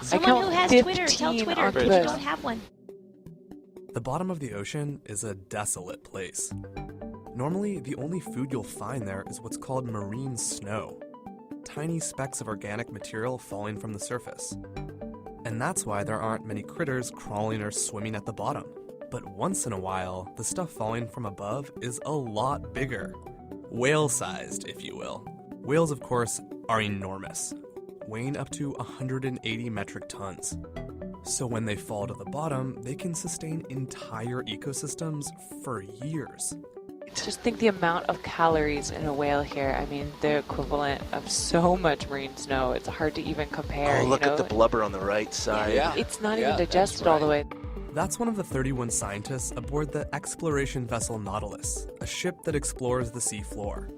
Someone who has Twitter, tell 15 Twitter if you octopus. don't have one. The bottom of the ocean is a desolate place. Normally, the only food you'll find there is what's called marine snow, tiny specks of organic material falling from the surface. And that's why there aren't many critters crawling or swimming at the bottom. But once in a while, the stuff falling from above is a lot bigger. Whale-sized, if you will. Whales, of course, are enormous, weighing up to 180 metric tons. So when they fall to the bottom, they can sustain entire ecosystems for years. Just think the amount of calories in a whale here. I mean, the equivalent of so much marine snow. It's hard to even compare. Oh, look you know? at the blubber on the right side. Yeah. It's not Yeah, even that's digested all the right. way. That's one of the 31 scientists aboard the exploration vessel Nautilus, a ship that explores the sea floor.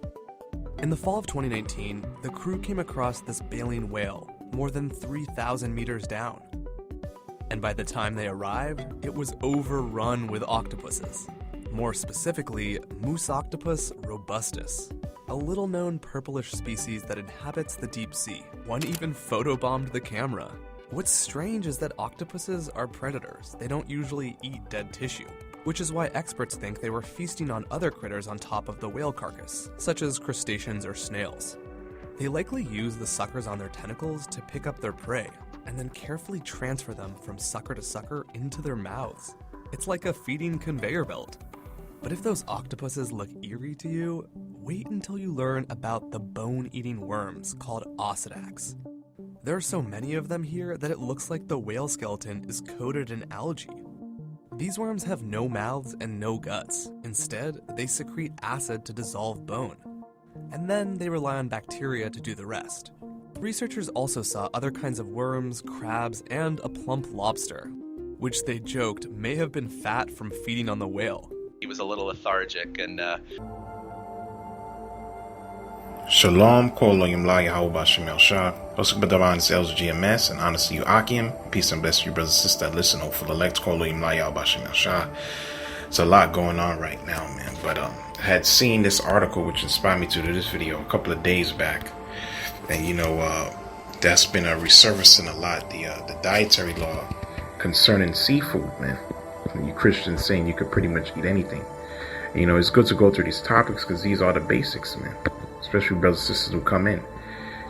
In the fall of 2019, the crew came across this baleen whale, more than 3,000 meters down. And by the time they arrived, it was overrun with octopuses. More specifically, Moose octopus robustus, a little-known purplish species that inhabits the deep sea. One even photobombed the camera. What's strange is that octopuses are predators. They don't usually eat dead tissue, which is why experts think they were feasting on other critters on top of the whale carcass, such as crustaceans or snails. They likely use the suckers on their tentacles to pick up their prey, and then carefully transfer them from sucker to sucker into their mouths. It's like a feeding conveyor belt. But if those octopuses look eerie to you, wait until you learn about the bone-eating worms called ossidax. There are so many of them here that it looks like the whale skeleton is coated in algae. These worms have no mouths and no guts. Instead, they secrete acid to dissolve bone. And then they rely on bacteria to do the rest. Researchers also saw other kinds of worms, crabs, and a plump lobster, which they joked may have been fat from feeding on the whale. He was a little lethargic and Shalom, Kol Yimla Yahweh Shemel Shah. Osik Badavan is LGMS, and honestly, you Akim. Peace and bless you, brothers and sisters that listen. For the elect, Kol Yimla Yahweh Shemel Shah. There's a lot going on right now, man. But I had seen this article which inspired me to do this video a couple of days back. And you know, that's been resurfacing a lot, the dietary law concerning seafood, man. You Christians saying you could pretty much eat anything. You know, it's good to go through these topics because these are the basics, man. Especially brothers and sisters who come in.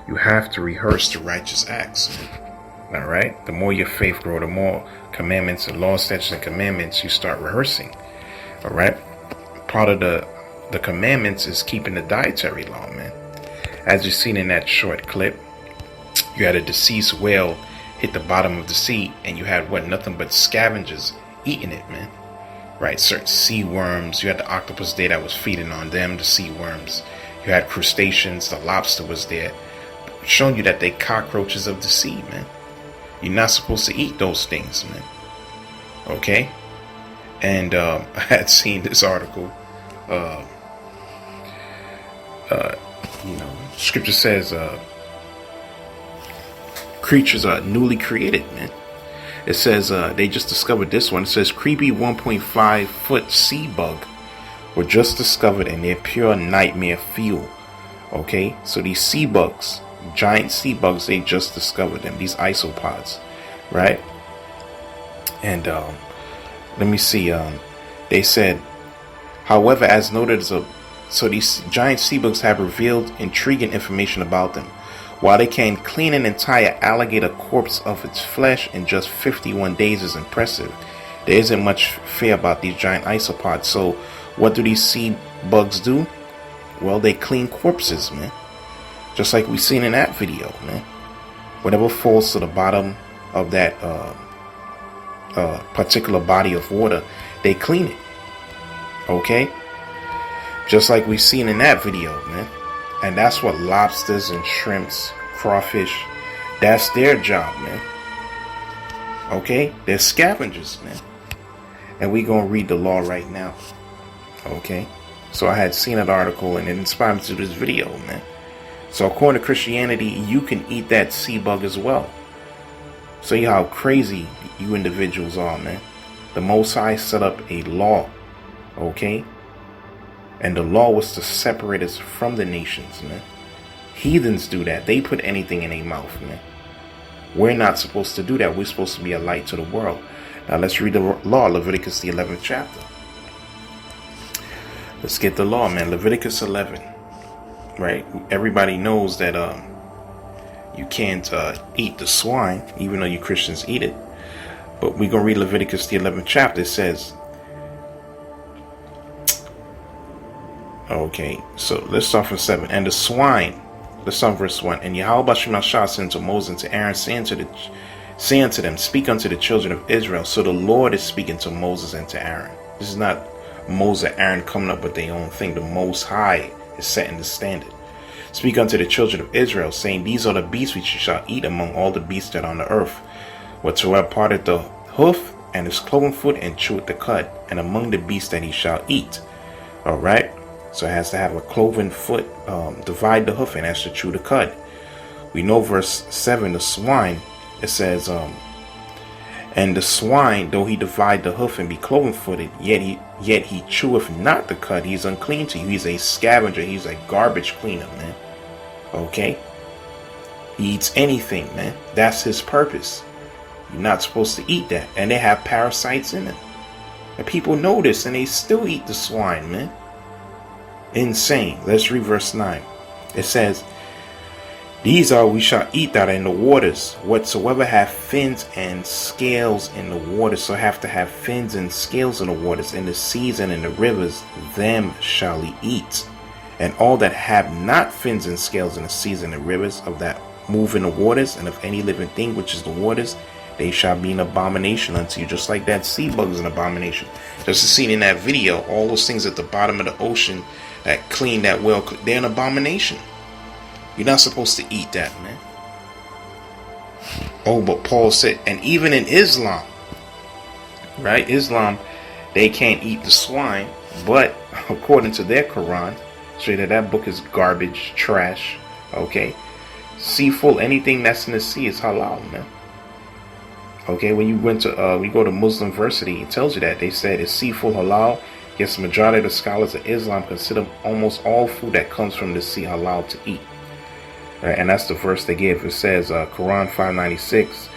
You have to rehearse the righteous acts, man. All right? The more your faith grow, the more commandments and laws, statutes, and commandments you start rehearsing. All right? Part of the commandments is keeping the dietary law, man. As you've seen in that short clip, you had a deceased whale hit the bottom of the sea, and you had nothing but scavengers eating it, man. Right? Certain sea worms. You had the octopus there that was feeding on them, the sea worms. You had crustaceans, the lobster was there, showing you that they cockroaches of the sea, man. You're not supposed to eat those things, man. Okay? And I had seen this article. You know, scripture says creatures are newly created, man. It says they just discovered this one. It says creepy 1.5 foot sea bug were just discovered in their pure nightmare fuel. Okay, so these sea bugs, giant sea bugs, they just discovered them. These isopods, right? And let me see. They said, however, as noted, so these giant sea bugs have revealed intriguing information about them. While they can clean an entire alligator corpse of its flesh in just 51 days is impressive, there isn't much fear about these giant isopods. So what do these sea bugs do? Well, they clean corpses, man. Just like we seen in that video, man. Whatever falls to the bottom of that particular body of water, they clean it. Okay? Just like we seen in that video, man. And that's what lobsters and shrimps, crawfish, that's their job, man. Okay? They're scavengers, man. And we gonna read the law right now. Okay? So I had seen an article and it inspired me to do this video, man. So according to Christianity, you can eat that sea bug as well. See how crazy you individuals are, man. The Most High set up a law. Okay? And the law was to separate us from the nations, man. Heathens do that. They put anything in their mouth, man. We're not supposed to do that. We're supposed to be a light to the world. Now let's read the law, Leviticus the 11th chapter. Let's get the law, man. Leviticus 11, right? Everybody knows that you can't eat the swine, even though you Christians eat it. But we're going to read Leviticus the 11th chapter. It says, okay, so let's start from 7. And the swine, let's start from verse 1. And Yahweh Shemashah said to Moses and to Aaron, say unto them, speak unto the children of Israel. So the Lord is speaking to Moses and to Aaron. This is not Moses and Aaron coming up with their own thing. The Most High is setting the standard. Speak unto the children of Israel, saying, these are the beasts which you shall eat among all the beasts that are on the earth. Whatsoever parted the hoof and his cloven foot and cheweth the cud, and among the beasts that he shall eat. All right. So it has to have a cloven foot, divide the hoof, and has to chew the cud. We know verse 7, the swine, it says, and the swine, though he divide the hoof and be cloven footed, yet he cheweth not the cud. He's unclean to you. He's a scavenger. He's a garbage cleaner, man. Okay? He eats anything, man. That's his purpose. You're not supposed to eat that. And they have parasites in it. And people know this, and they still eat the swine, man. Insane. Let's read verse 9. It says, these are we shall eat that are in the waters, whatsoever have fins and scales in the waters. So have to have fins and scales in the waters, in the seas and in the rivers, them shall he eat. And all that have not fins and scales in the seas and the rivers, of that move in the waters, and of any living thing which is the waters, they shall be an abomination unto you. Just like that sea bug is an abomination. Just as seen in that video, all those things at the bottom of the ocean that clean that well, they're an abomination. You're not supposed to eat that, man. Oh, but Paul said, and even in Islam, right? Islam, they can't eat the swine, but according to their Quran, say that book is garbage, trash. Okay, seafood, anything that's in the sea is halal, man. Okay, when you went to we go to Muslim Versity, it tells you that. They said it's seafood halal. Yes, the majority of the scholars of Islam consider almost all food that comes from the sea halal to eat. Right, and that's the verse they give. It says, Quran 596,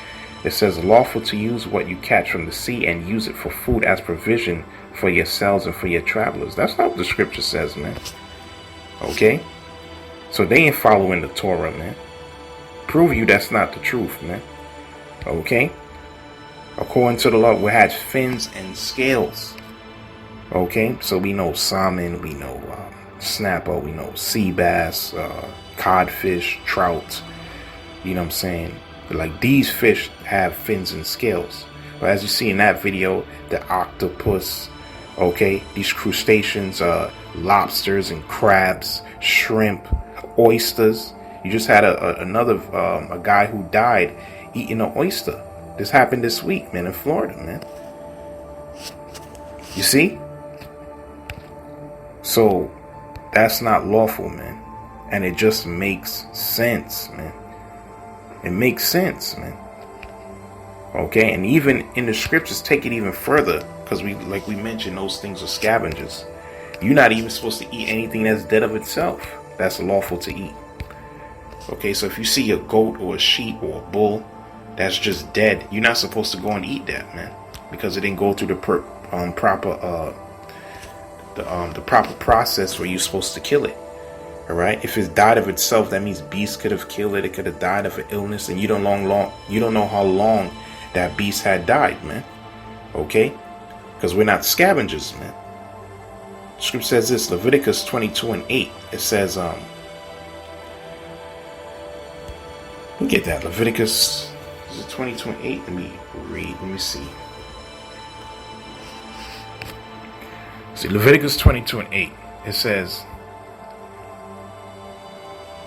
it says, lawful to use what you catch from the sea and use it for food as provision for yourselves and for your travelers. That's not what the scripture says, man. Okay? So they ain't following the Torah, man. Prove you that's not the truth, man. Okay? According to the law, we had fins and scales. Okay? So we know salmon, we know snapper, we know sea bass, codfish, trout, you know what I'm saying? But like these fish have fins and scales. But as you see in that video, the octopus, okay, these crustaceans, lobsters and crabs, shrimp, oysters. You just had another a guy who died eating an oyster. This happened this week, man, in Florida, man. You see? So that's not lawful, man. And it just makes sense, man. It makes sense, man. Okay, and even in the scriptures, take it even further, because like we mentioned, those things are scavengers. You're not even supposed to eat anything that's dead of itself. That's lawful to eat. Okay, so if you see a goat or a sheep or a bull that's just dead, you're not supposed to go and eat that, man, because it didn't go through the proper process where you're supposed to kill it. All right. If it died of itself, that means beast could have killed it. It could have died of an illness, and you don't know how long that beast had died, man. Okay, because we're not scavengers, man. Scripture says this, Leviticus 22:8. It says, we get that Leviticus 22:8. Let me read. Let me see. See, Leviticus 22:8. It says.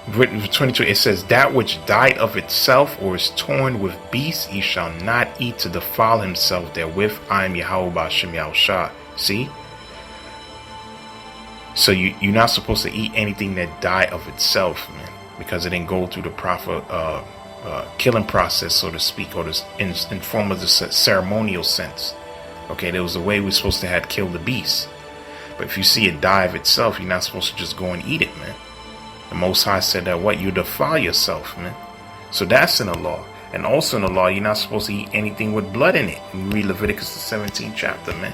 22, it says, that which died of itself or is torn with beasts, he shall not eat to defile himself therewith. I am Yahweh B'Shem Yahushua. See? So you're not supposed to eat anything that died of itself, man, because it didn't go through the proper killing process, so to speak, or in form of the ceremonial sense. Okay, there was a way we're supposed to have killed the beast. But if you see it die of itself, you're not supposed to just go and eat it, man. The Most High said that what? You defile yourself, man. So that's in the law. And also in the law, you're not supposed to eat anything with blood in it. And you read Leviticus the 17th chapter, man.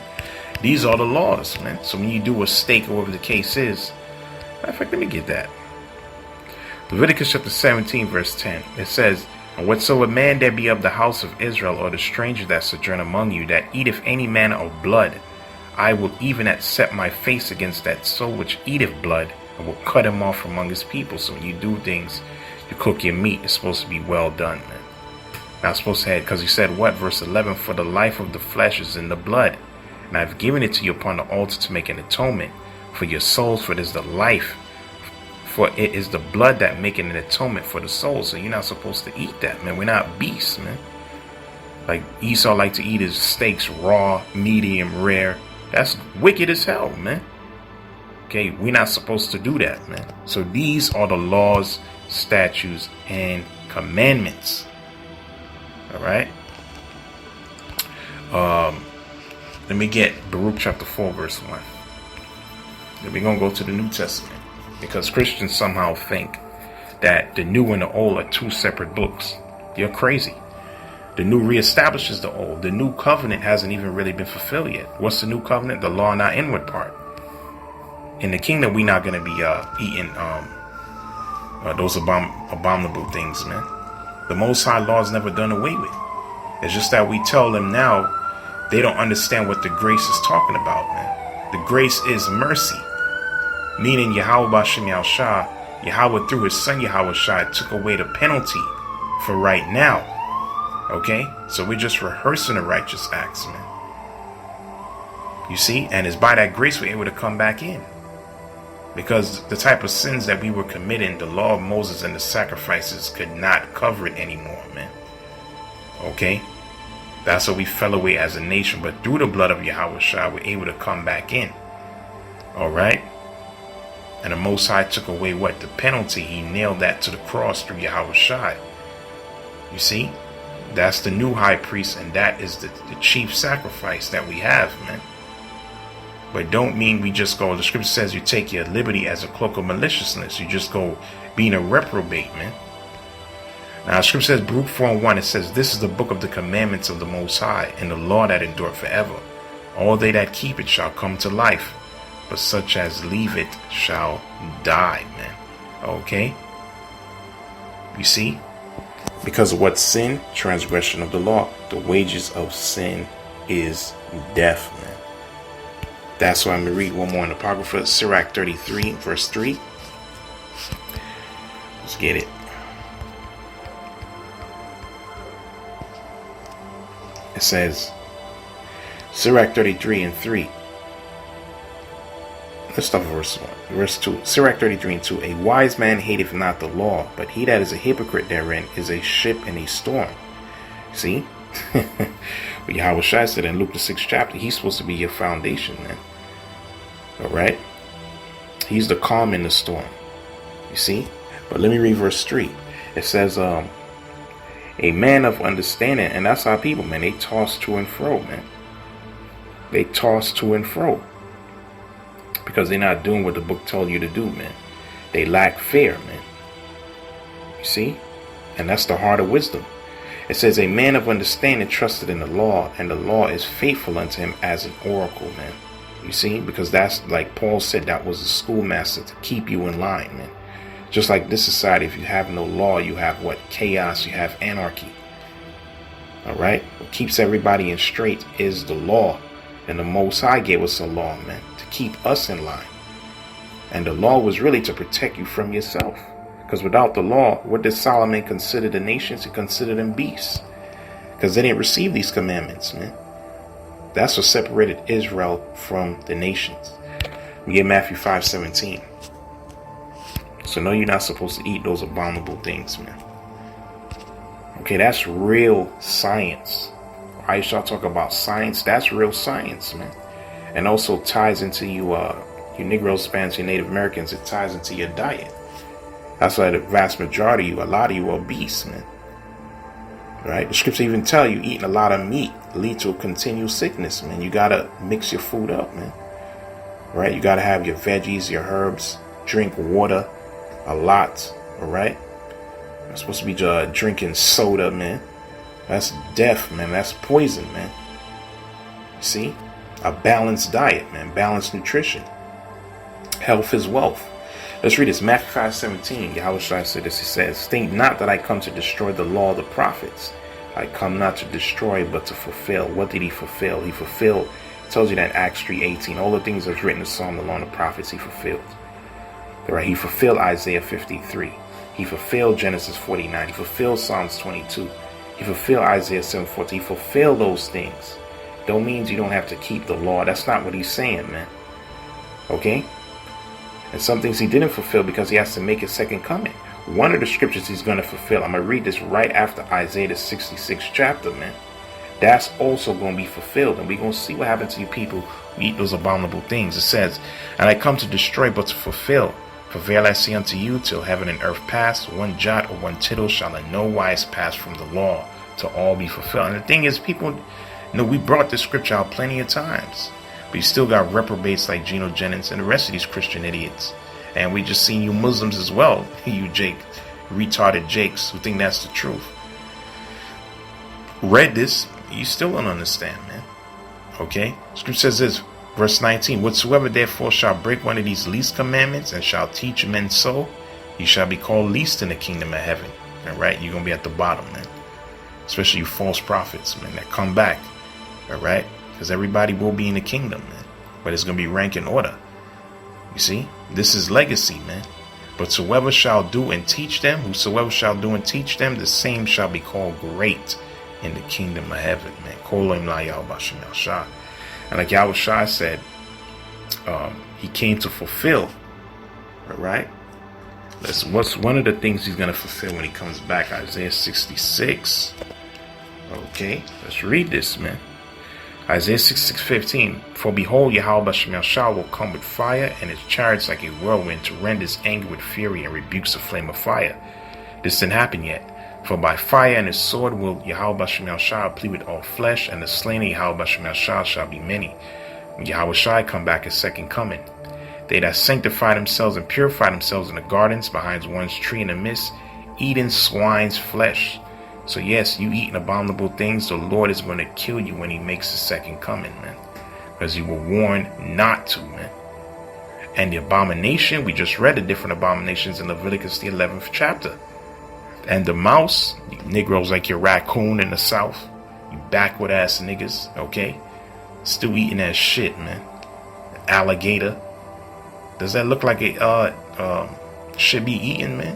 These are the laws, man. So when you do a steak or whatever the case is, matter of fact, let me get that. Leviticus chapter 17, verse 10. It says, "And whatsoever man there be of the house of Israel, or the stranger that sojourn among you, that eateth any manner of blood, I will even set my face against that soul which eateth blood, and will cut him off among his people." So when you do things, you cook your meat, it's supposed to be well done, man. Not supposed to have, because he said what? Verse 11, "For the life of the flesh is in the blood, and I have given it to you upon the altar to make an atonement for your souls, for it is the life. For it is the blood that maketh an atonement for the soul." So you're not supposed to eat that, man. We're not beasts, man. Like Esau like to eat his steaks raw, medium, rare. That's wicked as hell, man. Okay, we're not supposed to do that, man. So these are the laws, statutes, and commandments. All right. Let me get Baruch chapter 4, verse 1. Then we're going to go to the New Testament, because Christians somehow think that the new and the old are two separate books. You're crazy. The new reestablishes the old. The new covenant hasn't even really been fulfilled yet. What's the new covenant? The law in our inward part. In the kingdom, we're not going to be eating those abominable things, man. The Most High law is never done away with. It's just that we tell them now, they don't understand what the grace is talking about, man. The grace is mercy. Meaning Yahweh B'Shem Yahushua, Yahweh through his son Yahweh Shai took away the penalty for right now. Okay? So we're just rehearsing the righteous acts, man. You see? And it's by that grace we're able to come back in. Because the type of sins that we were committing, the law of Moses and the sacrifices could not cover it anymore, man. Okay? That's how we fell away as a nation. But through the blood of Yahweh Shai, we're able to come back in. Alright? And the Most High took away what? The penalty. He nailed that to the cross through Yahweh Shai. You see? That's the new high priest, and that is the chief sacrifice that we have, man. But don't mean we just go, the scripture says you take your liberty as a cloak of maliciousness. You just go being a reprobate, man. Now, the scripture says, Baruch 4:1, it says, "This is the book of the commandments of the Most High, and the law that endureth forever. All they that keep it shall come to life, but such as leave it shall die," man. Okay? You see? Because of what sin? Transgression of the law. The wages of sin is death, man. That's why I'm going to read one more in the Apocrypha, Sirach 33, verse 3. Let's get it. It says, Sirach 33 and 3. Let's start with verse 1. Verse 2. Sirach 33 and 2. "A wise man hateth not the law, but he that is a hypocrite therein is a ship in a storm." See? But Yahweh Shai said in Luke the 6th chapter, he's supposed to be your foundation, man. Alright? He's the calm in the storm. You see? But let me read verse 3. It says, "A man of understanding," and that's our people, man. They toss to and fro, man. They toss to and fro. Because they're not doing what the book told you to do, man. They lack fear, man. You see? And that's the heart of wisdom. It says, "A man of understanding trusted in the law, and the law is faithful unto him as an oracle," man. You see? Because that's, like Paul said, that was the schoolmaster to keep you in line, man. Just like this society, if you have no law, you have what? Chaos, you have anarchy. Alright? What keeps everybody in straight is the law. And the Most High gave us a law, man, to keep us in line. And the law was really to protect you from yourself. Because without the law, what did Solomon consider the nations? He considered them beasts. Because they didn't receive these commandments, man. That's what separated Israel from the nations. We get Matthew 5:17. So no, you're not supposed to eat those abominable things, man. Okay, that's real science. I shall talk about science. That's real science, man. And also ties into you Negroes, Spanish, you Native Americans. It ties into your diet. That's why the vast majority of you, a lot of you are obese, man. Right? The scripture even tell you eating a lot of meat lead to a continual sickness, man. You gotta mix your food up, man. Right? You gotta have your veggies, your herbs, drink water a lot. All right? We're supposed to be drinking soda, man. That's death, man. That's poison, man. See? A balanced diet, man. Balanced nutrition. Health is wealth. Let's read this. Matthew 5:17. Yahushua said this. He says, "Think not that I come to destroy the law of the prophets. I come not to destroy, but to fulfill." What did he fulfill? He fulfilled. It tells you that in Acts 3:18. All the things that's written in the Psalm, the law, and the prophets, he fulfilled. Right? He fulfilled Isaiah 53. He fulfilled Genesis 49. He fulfilled Psalms 22. He fulfilled Isaiah 7:14. He fulfilled those things. Don't mean you don't have to keep the law. That's not what he's saying, man. Okay? And some things he didn't fulfill because he has to make his second coming. One of the scriptures he's going to fulfill, I'm going to read this right after Isaiah the 66th chapter, man. That's also going to be fulfilled. And we're going to see what happens to you people who eat those abominable things. It says, "And I come to destroy, but to fulfill. For verily I say unto you, till heaven and earth pass, one jot or one tittle shall in no wise pass from the law, to all be fulfilled." And the thing is, people, we brought this scripture out plenty of times. But you still got reprobates like Geno Jennings and the rest of these Christian idiots. And we just seen you Muslims as well, you retarded Jakes who think that's the truth. Read this, you still don't understand, man. Okay? Scripture says this, verse 19, "Whatsoever therefore shall break one of these least commandments and shall teach men so, he shall be called least in the kingdom of heaven." All right? You're going to be at the bottom, man. Especially you false prophets, man, that come back. All right? Because everybody will be in the kingdom, man. But it's going to be rank and order. You see? This is legacy, man. "But whosoever shall do and teach them, whosoever shall do and teach them, the same shall be called great in the kingdom of heaven," man. Kolim la Yahweh Shemel Shah. And like Yahushua said, he came to fulfill. All right? What's one of the things he's going to fulfill when he comes back? Isaiah 66. Okay, let's read this, man. Isaiah 66:15. "For behold, Yahweh Shemel Shah will come with fire, and his chariots like a whirlwind, to rend his anger with fury, and rebukes a flame of fire." This didn't happen yet. "For by fire and his sword will Yahweh Shemel Shah plead with all flesh, and the slain of Yahweh Shemel Shah shall be many." When Yahweh Shai come back his second coming. "They that sanctify themselves and purify themselves in the gardens behind one's tree in the midst, eating swine's flesh." So yes, you eating abominable things, the Lord is going to kill you when he makes his second coming, man. Because you were warned not to, man. And the abomination, we just read the different abominations in Leviticus the 11th chapter. And the mouse, you Negroes like your raccoon in the South, you backward ass niggas, okay? Still eating that shit, man. Alligator. Does that look like it should be eaten, man?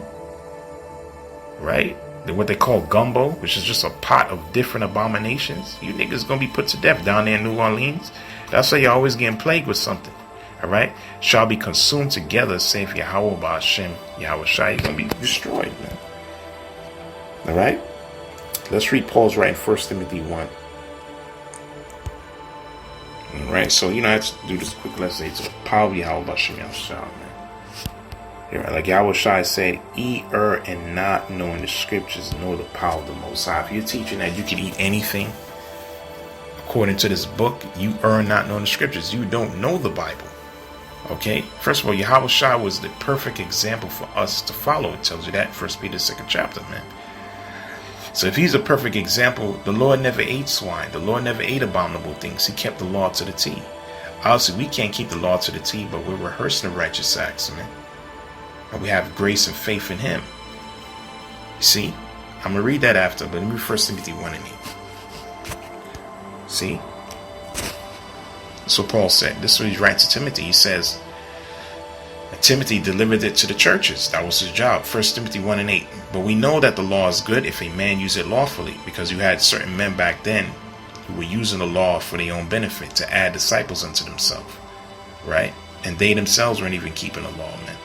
Right? What they call gumbo, which is just a pot of different abominations. You niggas gonna be put to death down there in New Orleans. That's why you're always getting plagued with something. All right? "Shall be consumed together, saith Yahweh Ba'ashem." Yahweh Shai is gonna be destroyed, man. All right? Let's read Paul's right in 1 Timothy 1. All right, so I have to do this quick. Let's say it's a power of Yahweh Ba'ashem Yahshua, man. Yeah, like Yahweh Shai said, "Eat and not knowing the scriptures, nor the power of the Most High." If you're teaching that you can eat anything, according to this book, you not knowing the scriptures. You don't know the Bible. Okay? First of all, Yahweh Shai was the perfect example for us to follow. It tells you that in 1 Peter 2nd chapter, man. So if he's a perfect example, the Lord never ate swine. The Lord never ate abominable things. He kept the law to the T. Obviously, we can't keep the law to the T, but we're rehearsing the righteous acts, man. And we have grace and faith in him. You see? I'm going to read that after, but let me read 1 Timothy 1 and 8. See? So Paul said, this is what he's writing to Timothy. He says, Timothy delivered it to the churches. That was his job. 1 Timothy 1 and 8. "But we know that the law is good if a man use it lawfully," because you had certain men back then who were using the law for their own benefit to add disciples unto themselves. Right? And they themselves weren't even keeping the law, man.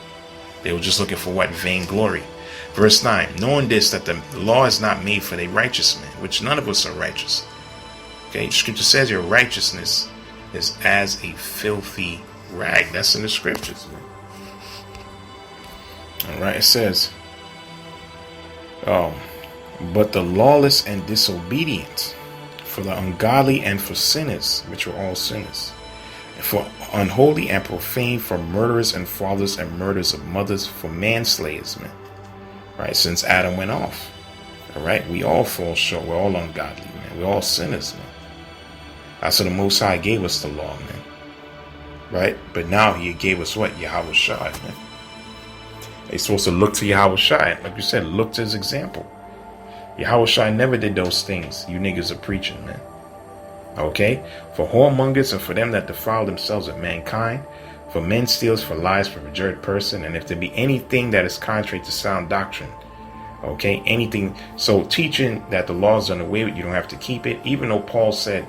They were just looking for what? Vainglory. Verse 9. "Knowing this, that the law is not made for the righteous man," which none of us are righteous. Okay? Scripture says your righteousness is as a filthy rag. That's in the scriptures, man. Alright, it says, "But the lawless and disobedient, for the ungodly and for sinners," which were all sinners, "for unholy and profane, for murderers and fathers and murderers of mothers, for manslayers," man. right? Since Adam went off. All right, we all fall short. We're all ungodly, man. We're all sinners, man. That's what the Most High gave us the law, man. Right? But now he gave us what? Yahweh Shai, man. They're supposed to look to Yahweh Shai. Like you said, look to his example. Yahweh Shai never did those things you niggas are preaching, man. Okay? For whoremongers and for them that defile themselves with mankind, for men steals, for lies, for perjured person, and if there be anything that is contrary to sound doctrine. Okay? Anything. So teaching that the law is done away with, you don't have to keep it. Even though Paul said,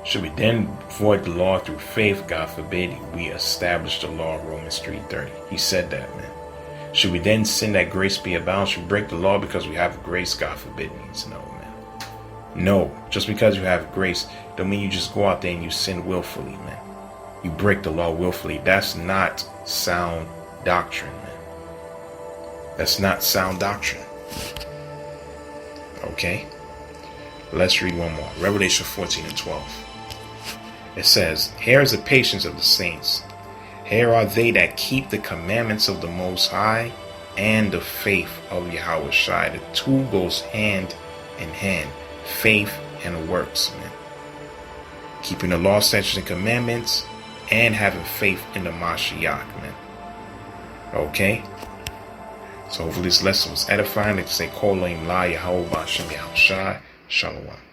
should we then void the law through faith? God forbid. We establish the law, Romans 3:30. He said that, man. Should we then sin that grace be abound? Should we break the law because we have grace? God forbid. Means no, man. No. Just because you have grace don't mean you just go out there and you sin willfully, man. You break the law willfully. That's not sound doctrine, man. That's not sound doctrine. Okay? Let's read one more. Revelation 14:12. It says, here is the patience of the saints. Here are they that keep the commandments of the Most High and the faith of Yahweh Shai. The two goes hand in hand. Faith and works, man. Keeping the law, statutes, and commandments and having faith in the Mashiach, man. Okay? So hopefully this lesson was edifying. Like to say, Kol Olam La Yahweh B'Shem Yahushai. Shalom.